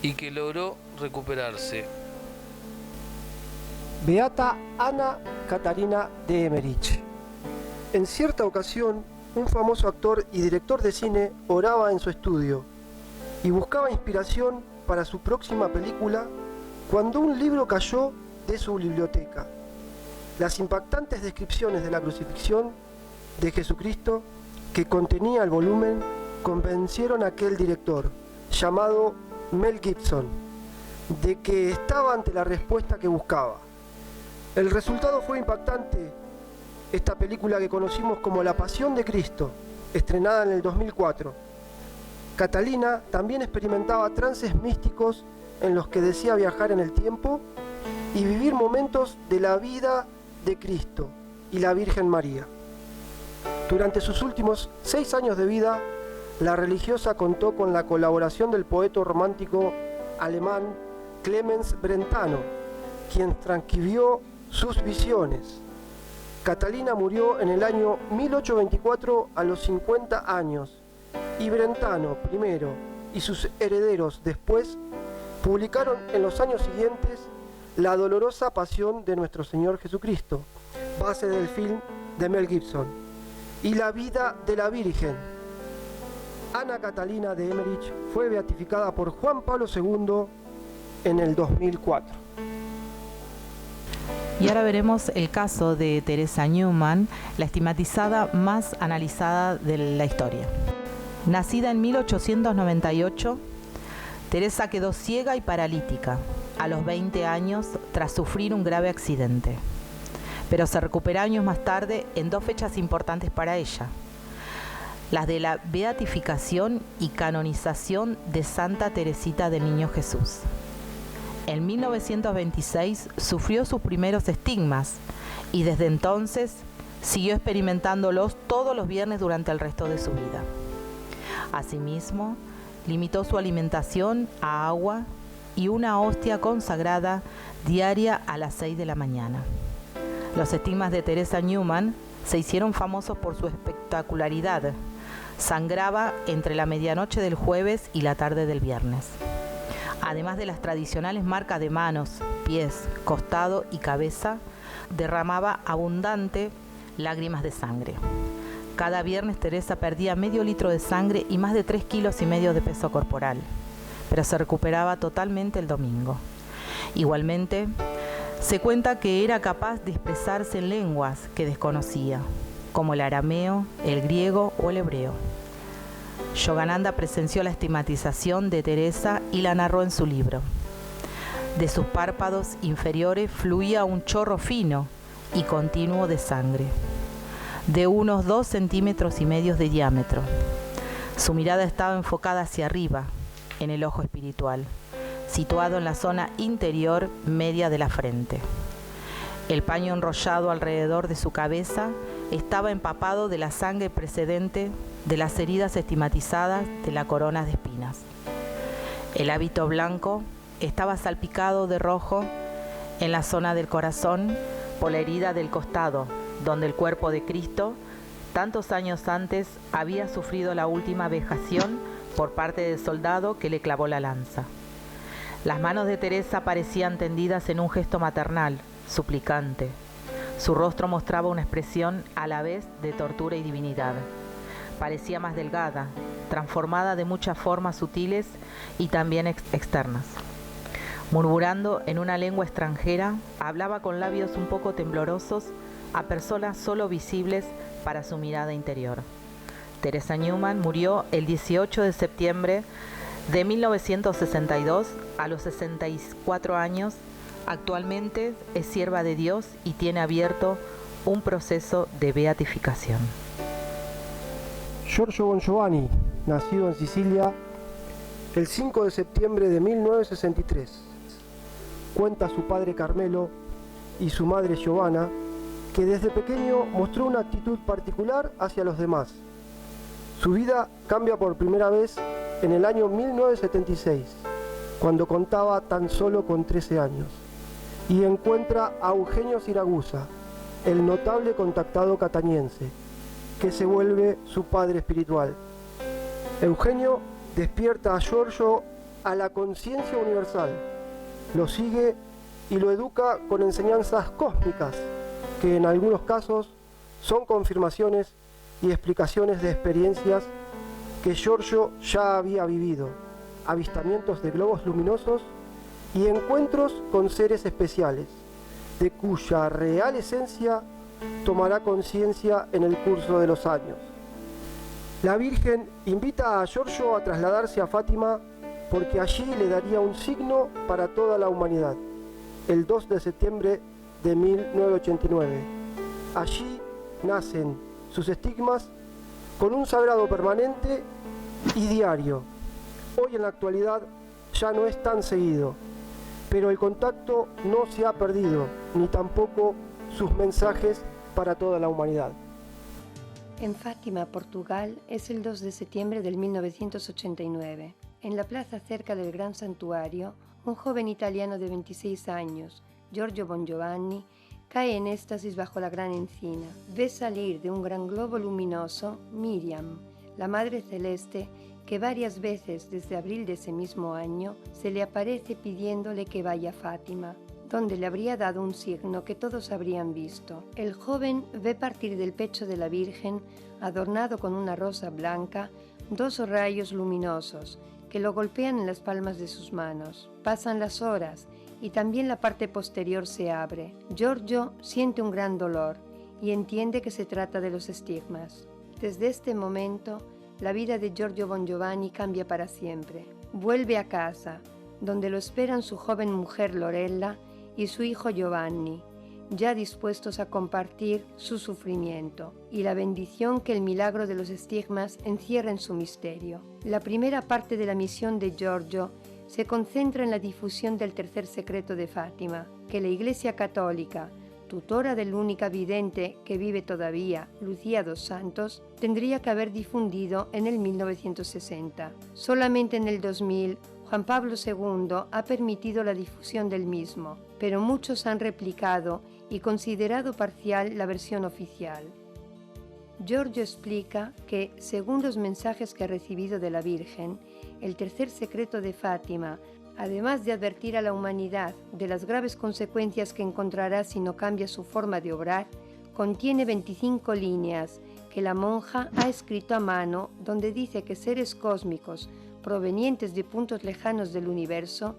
y que logró recuperarse. Beata Anna Catarina de Emmerich. En cierta ocasión, un famoso actor y director de cine oraba en su estudio y buscaba inspiración para su próxima película cuando un libro cayó de su biblioteca. Las impactantes descripciones de la crucifixión de Jesucristo que contenía el volumen convencieron a aquel director, llamado Mel Gibson, de que estaba ante la respuesta que buscaba. El resultado fue impactante. Esta película que conocimos como La Pasión de Cristo, estrenada en el 2004. Catalina también experimentaba trances místicos en los que decía viajar en el tiempo y vivir momentos de la vida de Cristo y la Virgen María. Durante sus últimos 6 años de vida, la religiosa contó con la colaboración del poeta romántico alemán Clemens Brentano, quien transcribió sus visiones. Catalina murió en el año 1824 a los 50 años y Brentano primero y sus herederos después publicaron en los años siguientes La dolorosa pasión de nuestro Señor Jesucristo, base del film de Mel Gibson, y La vida de la Virgen. Anna Catalina de Emmerich fue beatificada por Juan Pablo II en el 2004. Y ahora veremos el caso de Teresa Newman, la estigmatizada más analizada de la historia. Nacida en 1898, Teresa quedó ciega y paralítica a los 20 años tras sufrir un grave accidente, pero se recuperó años más tarde en 2 fechas importantes para ella: las de la beatificación y canonización de Santa Teresita del Niño Jesús. En 1926 sufrió sus primeros estigmas y desde entonces siguió experimentándolos todos los viernes durante el resto de su vida. Asimismo, limitó su alimentación a agua y una hostia consagrada diaria a las 6 de la mañana. Los estigmas de Teresa Newman se hicieron famosos por su espectacularidad. Sangraba entre la medianoche del jueves y la tarde del viernes. Además de las tradicionales marcas de manos, pies, costado y cabeza, derramaba abundante lágrimas de sangre. Cada viernes Teresa perdía medio litro de sangre y más de 3,5 kilos de peso corporal, pero se recuperaba totalmente el domingo. Igualmente, se cuenta que era capaz de expresarse en lenguas que desconocía, como el arameo, el griego o el hebreo. Yogananda presenció la estigmatización de Teresa y la narró en su libro. De sus párpados inferiores fluía un chorro fino y continuo de sangre, de unos 2,5 centímetros de diámetro. Su mirada estaba enfocada hacia arriba, en el ojo espiritual, situado en la zona interior media de la frente. El paño enrollado alrededor de su cabeza estaba empapado de la sangre precedente de las heridas estigmatizadas de la corona de espinas. El hábito blanco estaba salpicado de rojo en la zona del corazón por la herida del costado, donde el cuerpo de Cristo, tantos años antes, había sufrido la última vejación por parte del soldado que le clavó la lanza. Las manos de Teresa parecían tendidas en un gesto maternal, suplicante. Su rostro mostraba una expresión a la vez de tortura y divinidad. Parecía más delgada, transformada de muchas formas sutiles y también externas. Murmurando en una lengua extranjera, hablaba con labios un poco temblorosos a personas solo visibles para su mirada interior. Teresa Newman murió el 18 de septiembre de 1962 a los 64 años. Actualmente es sierva de Dios y tiene abierto un proceso de beatificación. Giorgio Bongiovanni, nacido en Sicilia el 5 de septiembre de 1963. Cuenta su padre Carmelo y su madre Giovanna que desde pequeño mostró una actitud particular hacia los demás. Su vida cambia por primera vez en el año 1976, cuando contaba tan solo con 13 años, y encuentra a Eugenio Siragusa, el notable contactado catañense, que se vuelve su padre espiritual. Eugenio despierta a Giorgio a la conciencia universal, lo sigue y lo educa con enseñanzas cósmicas, que en algunos casos son confirmaciones y explicaciones de experiencias que Giorgio ya había vivido, avistamientos de globos luminosos y encuentros con seres especiales, de cuya real esencia tomará conciencia en el curso de los años. La Virgen invita a Giorgio a trasladarse a Fátima porque allí le daría un signo para toda la humanidad, el 2 de septiembre de 1989. Allí nacen sus estigmas con un sagrado permanente y diario. Hoy en la actualidad ya no es tan seguido, pero el contacto no se ha perdido, ni tampoco sus mensajes para toda la humanidad. En Fátima, Portugal, es el 2 de septiembre del 1989. En la plaza cerca del Gran Santuario, un joven italiano de 26 años, Giorgio Bongiovanni, cae en éxtasis bajo la gran encina. Ve salir de un gran globo luminoso Miriam, la Madre Celeste, que varias veces desde abril de ese mismo año se le aparece pidiéndole que vaya a Fátima, donde le habría dado un signo que todos habrían visto. El joven ve partir del pecho de la Virgen, adornado con una rosa blanca, 2 rayos luminosos que lo golpean en las palmas de sus manos. Pasan las horas y también la parte posterior se abre. Giorgio siente un gran dolor y entiende que se trata de los estigmas. Desde este momento, la vida de Giorgio Bongiovanni cambia para siempre. Vuelve a casa, donde lo esperan su joven mujer Lorella y su hijo Giovanni, ya dispuestos a compartir su sufrimiento y la bendición que el milagro de los estigmas encierra en su misterio. La primera parte de la misión de Giorgio se concentra en la difusión del tercer secreto de Fátima, que la Iglesia Católica, tutora de la única vidente que vive todavía, Lucía dos Santos, tendría que haber difundido en el 1960. Solamente en el 2000, Juan Pablo II ha permitido la difusión del mismo, pero muchos han replicado y considerado parcial la versión oficial. Giorgio explica que, según los mensajes que ha recibido de la Virgen, el tercer secreto de Fátima, además de advertir a la humanidad de las graves consecuencias que encontrará si no cambia su forma de obrar, contiene 25 líneas que la monja ha escrito a mano, donde dice que seres cósmicos provenientes de puntos lejanos del universo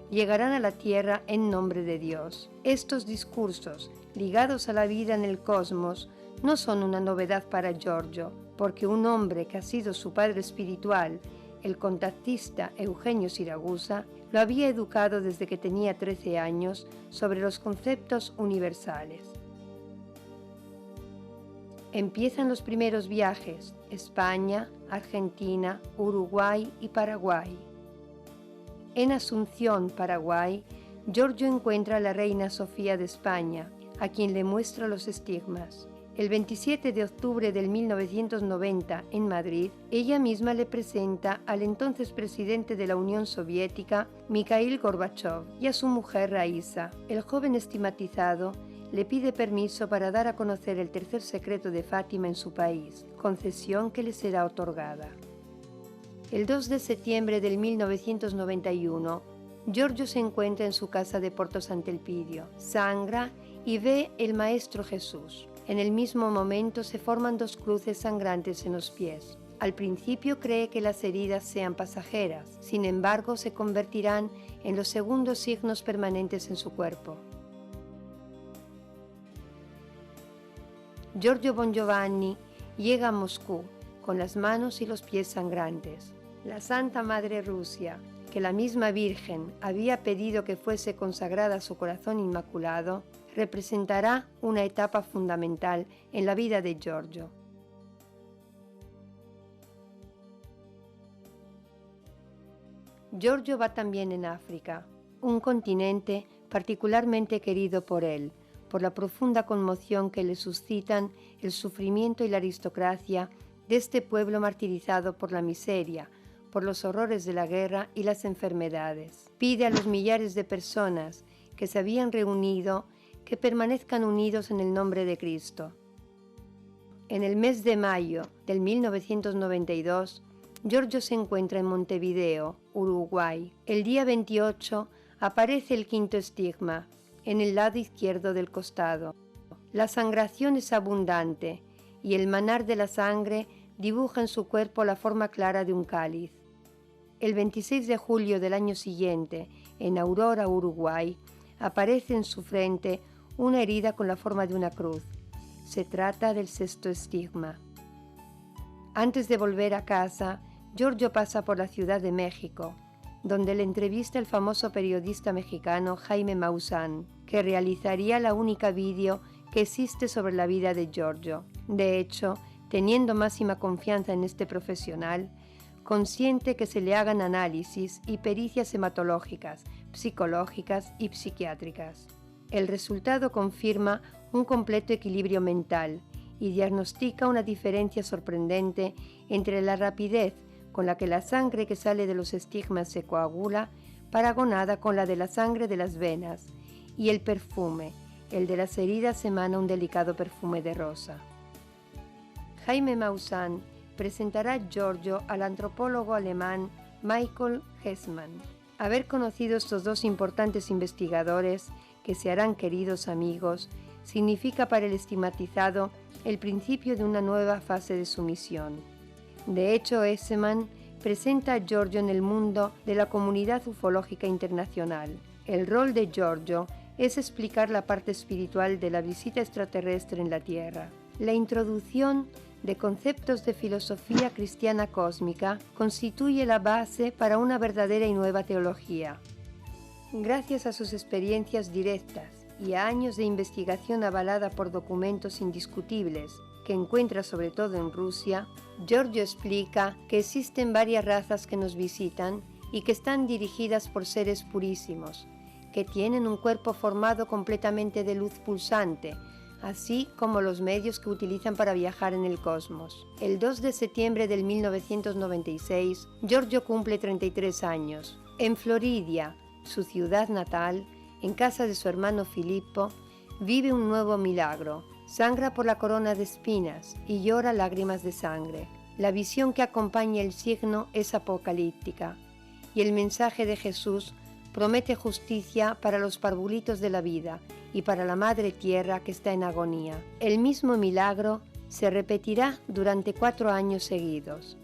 llegarán a la Tierra en nombre de Dios. Estos discursos, ligados a la vida en el cosmos, no son una novedad para Giorgio, porque un hombre que ha sido su padre espiritual, el contactista Eugenio Siragusa, lo había educado desde que tenía 13 años sobre los conceptos universales. Empiezan los primeros viajes: España, Argentina, Uruguay y Paraguay. En Asunción, Paraguay, Giorgio encuentra a la reina Sofía de España, a quien le muestra los estigmas. El 27 de octubre del 1990, en Madrid, ella misma le presenta al entonces presidente de la Unión Soviética, Mikhail Gorbachev, y a su mujer Raisa. El joven estigmatizado le pide permiso para dar a conocer el tercer secreto de Fátima en su país, concesión que le será otorgada. El 2 de septiembre del 1991, Giorgio se encuentra en su casa de Porto Sant'Elpidio, sangra y ve el Maestro Jesús. En el mismo momento se forman 2 cruces sangrantes en los pies. Al principio cree que las heridas sean pasajeras, sin embargo se convertirán en los segundos signos permanentes en su cuerpo. Giorgio Bongiovanni llega a Moscú con las manos y los pies sangrantes. La Santa Madre Rusia, que la misma Virgen había pedido que fuese consagrada a su corazón inmaculado, representará una etapa fundamental en la vida de Giorgio. Giorgio va también en África, un continente particularmente querido por él, por la profunda conmoción que le suscitan el sufrimiento y la aristocracia de este pueblo martirizado por la miseria, por los horrores de la guerra y las enfermedades. Pide a los millares de personas que se habían reunido que permanezcan unidos en el nombre de Cristo. En el mes de mayo del 1992, Giorgio se encuentra en Montevideo, Uruguay. El día 28 aparece el 5.º estigma, en el lado izquierdo del costado. La sangración es abundante y el manar de la sangre dibuja en su cuerpo la forma clara de un cáliz. El 26 de julio del año siguiente, en Aurora, Uruguay, aparece en su frente una herida con la forma de una cruz. Se trata del 6.º estigma. Antes de volver a casa, Giorgio pasa por la Ciudad de México, donde le entrevista el famoso periodista mexicano Jaime Maussan, que realizaría la única vídeo que existe sobre la vida de Giorgio. De hecho, teniendo máxima confianza en este profesional, consiente que se le hagan análisis y pericias hematológicas, psicológicas y psiquiátricas. El resultado confirma un completo equilibrio mental y diagnostica una diferencia sorprendente entre la rapidez con la que la sangre que sale de los estigmas se coagula, paragonada con la de la sangre de las venas, y el perfume, el de las heridas emana un delicado perfume de rosa. Jaime Maussan presentará a Giorgio al antropólogo alemán Michael Hessmann. Haber conocido estos 2 importantes investigadores, que se harán queridos amigos, significa para el estigmatizado el principio de una nueva fase de su misión. De hecho, Hessmann presenta a Giorgio en el mundo de la comunidad ufológica internacional. El rol de Giorgio es explicar la parte espiritual de la visita extraterrestre en la Tierra. La introducción de conceptos de filosofía cristiana cósmica constituye la base para una verdadera y nueva teología. Gracias a sus experiencias directas y a años de investigación avalada por documentos indiscutibles que encuentra sobre todo en Rusia, Giorgio explica que existen varias razas que nos visitan y que están dirigidas por seres purísimos, que tienen un cuerpo formado completamente de luz pulsante, así como los medios que utilizan para viajar en el cosmos. El 2 de septiembre del 1996, Giorgio cumple 33 años. En Floridia, su ciudad natal, en casa de su hermano Filippo, vive un nuevo milagro. sangra por la corona de espinas y llora lágrimas de sangre. La visión que acompaña el signo es apocalíptica y el mensaje de Jesús promete justicia para los parvulitos de la vida y para la madre tierra que está en agonía. El mismo milagro se repetirá durante 4 años seguidos.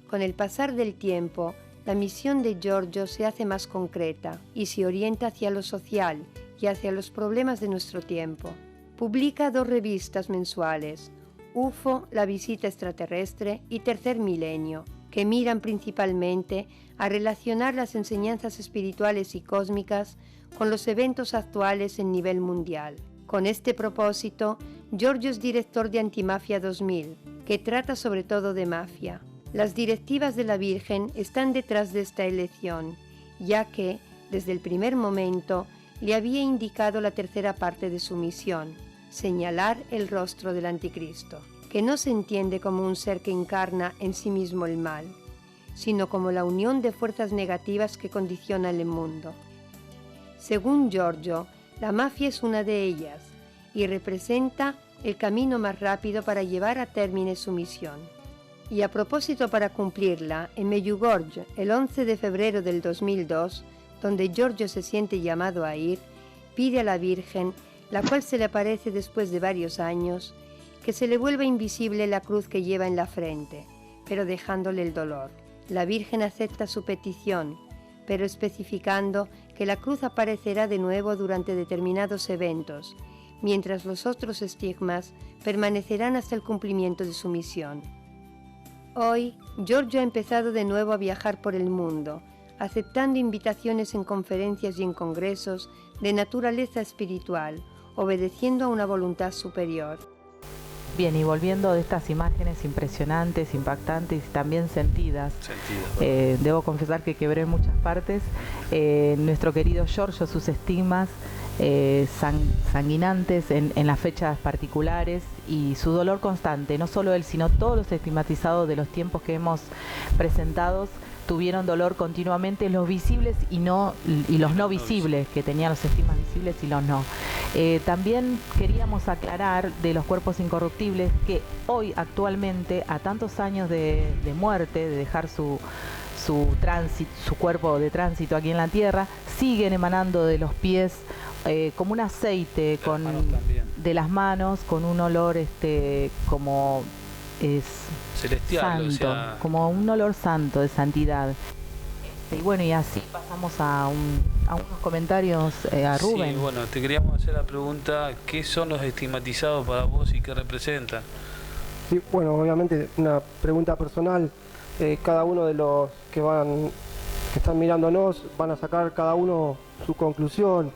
Con el pasar del tiempo, la misión de Giorgio se hace más concreta y se orienta hacia lo social y hacia los problemas de nuestro tiempo. Publica 2 revistas mensuales, UFO, La visita extraterrestre y Tercer Milenio, que miran principalmente a relacionar las enseñanzas espirituales y cósmicas con los eventos actuales en nivel mundial. Con este propósito, Giorgio es director de Antimafia 2000, que trata sobre todo de mafia. Las directivas de la Virgen están detrás de esta elección, ya que, desde el primer momento, le había indicado la tercera parte de su misión, señalar el rostro del Anticristo, que no se entiende como un ser que encarna en sí mismo el mal, sino como la unión de fuerzas negativas que condicionan el mundo. Según Giorgio, la mafia es una de ellas y representa el camino más rápido para llevar a término su misión. Y a propósito, para cumplirla, en Medjugorje, el 11 de febrero del 2002, donde Giorgio se siente llamado a ir, pide a la Virgen, la cual se le aparece después de varios años, que se le vuelva invisible la cruz que lleva en la frente, pero dejándole el dolor. La Virgen acepta su petición, pero especificando que la cruz aparecerá de nuevo durante determinados eventos, mientras los otros estigmas permanecerán hasta el cumplimiento de su misión. Hoy, Giorgio ha empezado de nuevo a viajar por el mundo, aceptando invitaciones en conferencias y en congresos de naturaleza espiritual, obedeciendo a una voluntad superior. Bien, y volviendo de estas imágenes impresionantes, impactantes y también sentidas, debo confesar que quebré en muchas partes. Nuestro querido Giorgio, sus estigmas sanguinantes en las fechas particulares y su dolor constante, no solo él, sino todos los estigmatizados de los tiempos que hemos presentado, tuvieron dolor continuamente, los visibles y los no visibles, que tenían los estigmas visibles y los no. También queríamos aclarar de los cuerpos incorruptibles que hoy actualmente, a tantos años de muerte, de dejar su cuerpo de tránsito aquí en la tierra, siguen emanando de los pies como un aceite de las manos, con un olor como es celestial, santo, como un olor santo, de santidad. Y bueno, y así pasamos a unos comentarios a Rubén. Sí, bueno, te queríamos hacer la pregunta, ¿qué son los estigmatizados para vos y qué representan? Sí, bueno, obviamente una pregunta personal. Cada uno de los que están mirándonos van a sacar cada uno su conclusión.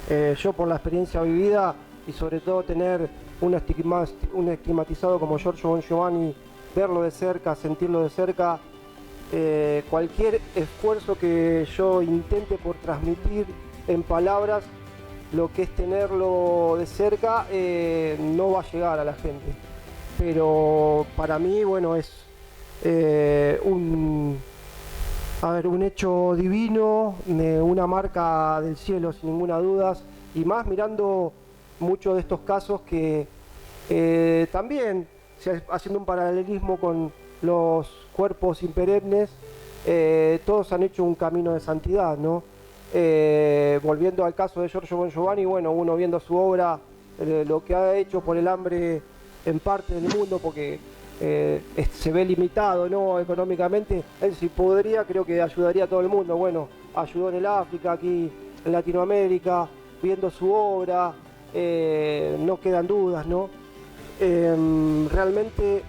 Yo, por la experiencia vivida y sobre todo tener un estigmatizado como Giorgio Bon Giovanni, verlo de cerca, sentirlo de cerca, cualquier esfuerzo que yo intente por transmitir en palabras lo que es tenerlo de cerca, no va a llegar a la gente. Pero para mí, bueno, es un hecho divino, una marca del cielo sin ninguna duda, y más mirando muchos de estos casos que también, haciendo un paralelismo con los cuerpos imperennes, todos han hecho un camino de santidad, ¿no? Volviendo al caso de Giorgio Bon Giovanni, bueno, uno viendo su obra, lo que ha hecho por el hambre en parte del mundo, porque se ve limitado, ¿no?, económicamente. Él, si podría, creo que ayudaría a todo el mundo. Bueno, ayudó en el África, aquí en Latinoamérica, viendo su obra, no quedan dudas, ¿no? Realmente,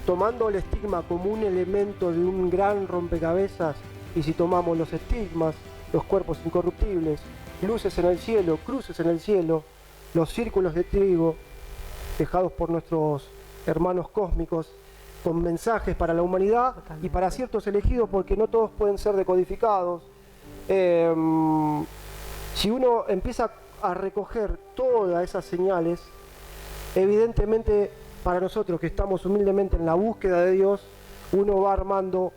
tomando el estigma como un elemento de un gran rompecabezas, y si tomamos los estigmas, los cuerpos incorruptibles, luces en el cielo, cruces en el cielo, los círculos de trigo dejados por nuestros hermanos cósmicos, con mensajes para la humanidad. Totalmente. Y para ciertos elegidos, porque no todos pueden ser decodificados. Si uno empieza a recoger todas esas señales, evidentemente para nosotros que estamos humildemente en la búsqueda de Dios, uno va armando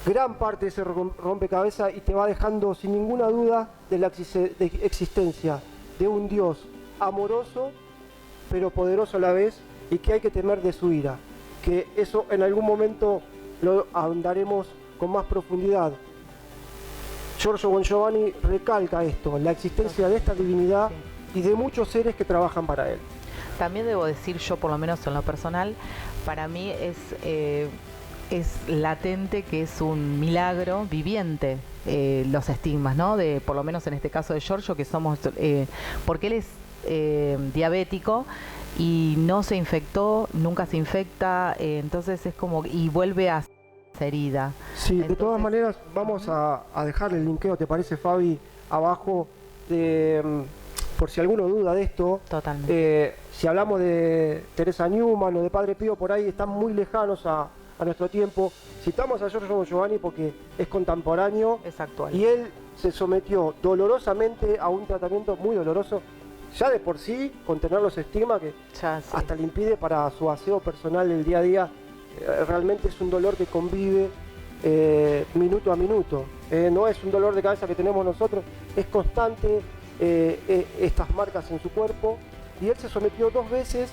gran parte de ese rompecabezas y te va dejando sin ninguna duda de la existencia de un Dios amoroso, pero poderoso a la vez, y que hay que temer de su ira. Que eso en algún momento lo ahondaremos con más profundidad. Giorgio Bongiovanni recalca esto, la existencia de esta divinidad y de muchos seres que trabajan para él. También debo decir, yo por lo menos en lo personal, para mí es latente que es un milagro viviente los estigmas, ¿no? De, por lo menos en este caso de Giorgio, que somos, porque él es diabético y no se infectó, nunca se infecta, entonces es como, y vuelve a esa herida. Sí, entonces, de todas maneras vamos a dejar el linkeo, ¿te parece, Fabi? Abajo, por si alguno duda de esto. Totalmente. Si hablamos de Teresa Newman o de Padre Pío, por ahí están muy lejanos a nuestro tiempo. Citamos a Giorgio Bongiovanni porque es contemporáneo, es actual. Y él se sometió dolorosamente a un tratamiento muy doloroso, ya de por sí, con tener los estigmas que hasta le impide para su aseo personal del día a día. Realmente es un dolor que convive minuto a minuto. No es un dolor de cabeza que tenemos nosotros, es constante estas marcas en su cuerpo. Y él se sometió 2 veces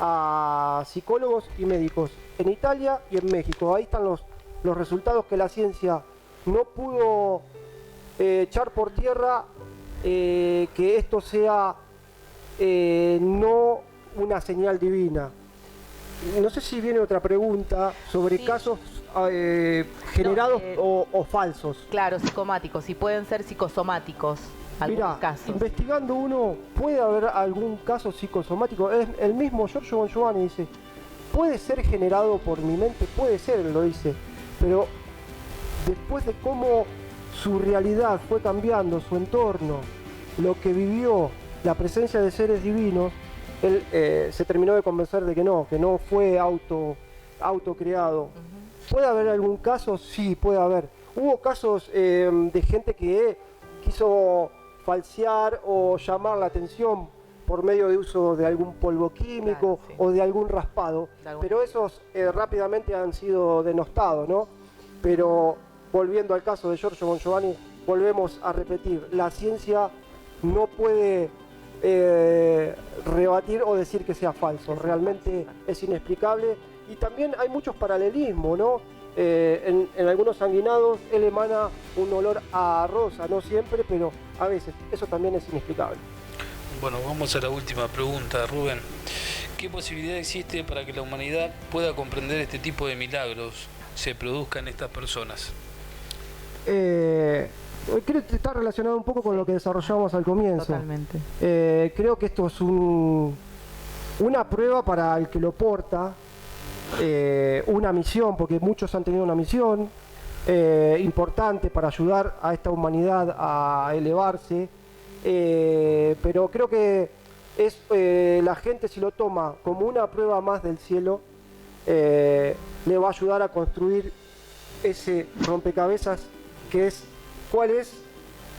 a psicólogos y médicos en Italia y en México. Ahí están los resultados que la ciencia no pudo echar por tierra, que esto sea no una señal divina. No sé si viene otra pregunta sobre casos generados o falsos. Claro, psicomáticos, y pueden ser psicosomáticos. Mirá, investigando uno, puede haber algún caso psicosomático. El mismo Giorgio Bongiovanni dice, puede ser generado por mi mente, puede ser, lo dice, pero después de cómo su realidad fue cambiando, su entorno, lo que vivió, la presencia de seres divinos, él se terminó de convencer de que no fue autocreado. ¿Puede haber algún caso? Sí, puede haber. Hubo casos de gente que quiso falsear o llamar la atención por medio de uso de algún polvo químico, o de algún raspado, pero esos rápidamente han sido denostados, ¿no? Pero volviendo al caso de Giorgio Bongiovanni, volvemos a repetir, la ciencia no puede rebatir o decir que sea falso, realmente es inexplicable. Y también hay muchos paralelismos, ¿no? En algunos sanguinados él emana un olor a rosa, no siempre, pero a veces. Eso también es inexplicable. Bueno, vamos a la última pregunta, Rubén. ¿Qué posibilidad existe para que la humanidad pueda comprender este tipo de milagros se produzcan en estas personas? Creo que está relacionado un poco con lo que desarrollamos al comienzo. Totalmente. Creo que esto es una prueba para el que lo porta, una misión, porque muchos han tenido una misión importante para ayudar a esta humanidad a elevarse, pero creo que es la gente, si lo toma como una prueba más del cielo, le va a ayudar a construir ese rompecabezas que es cuál es,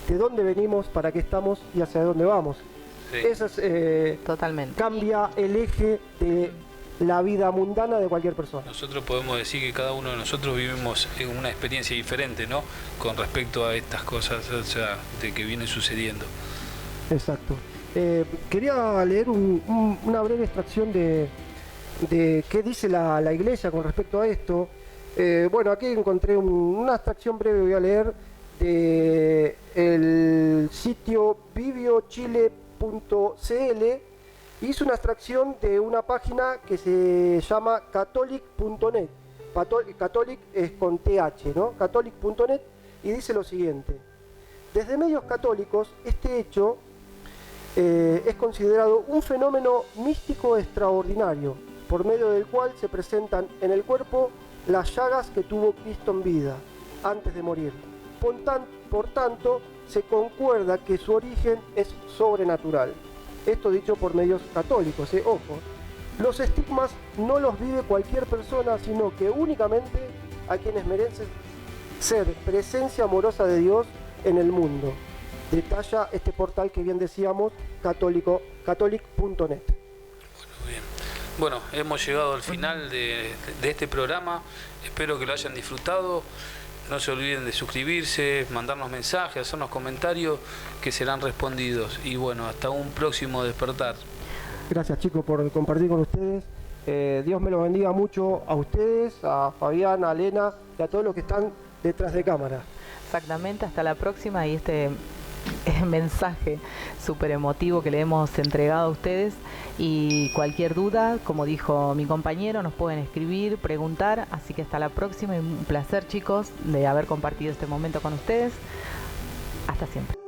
de dónde venimos, para qué estamos y hacia dónde vamos. Sí. Eso es, totalmente. Cambia el eje de la vida mundana de cualquier persona. Nosotros podemos decir que cada uno de nosotros vivimos en una experiencia diferente, ¿no? Con respecto a estas cosas, o sea, de que vienen sucediendo. Exacto. Quería leer una breve extracción de qué dice la Iglesia con respecto a esto. Bueno, aquí encontré una extracción breve, voy a leer, de el sitio viviochile.cl. Hizo una extracción de una página que se llama catholic.net. Catholic es con TH, ¿no? Catholic.net, y dice lo siguiente: desde medios católicos, este hecho es considerado un fenómeno místico extraordinario, por medio del cual se presentan en el cuerpo las llagas que tuvo Cristo en vida, antes de morir. Por tanto, se concuerda que su origen es sobrenatural. Esto dicho por medios católicos, ojo. Los estigmas no los vive cualquier persona, sino que únicamente a quienes merecen ser presencia amorosa de Dios en el mundo. Detalla este portal que bien decíamos, catholic.net. Bueno, bien. Bueno, hemos llegado al final de este programa. Espero que lo hayan disfrutado. no se olviden de suscribirse, mandarnos mensajes, hacernos comentarios que serán respondidos. Y bueno, hasta un próximo despertar. Gracias, chicos, por compartir con ustedes. Dios me los bendiga mucho a ustedes, a Fabián, a Elena y a todos los que están detrás de cámara. Exactamente, hasta la próxima. Y este mensaje súper emotivo que le hemos entregado a ustedes, y cualquier duda, como dijo mi compañero, nos pueden escribir, preguntar, así que hasta la próxima y un placer, chicos, de haber compartido este momento con ustedes. Hasta siempre.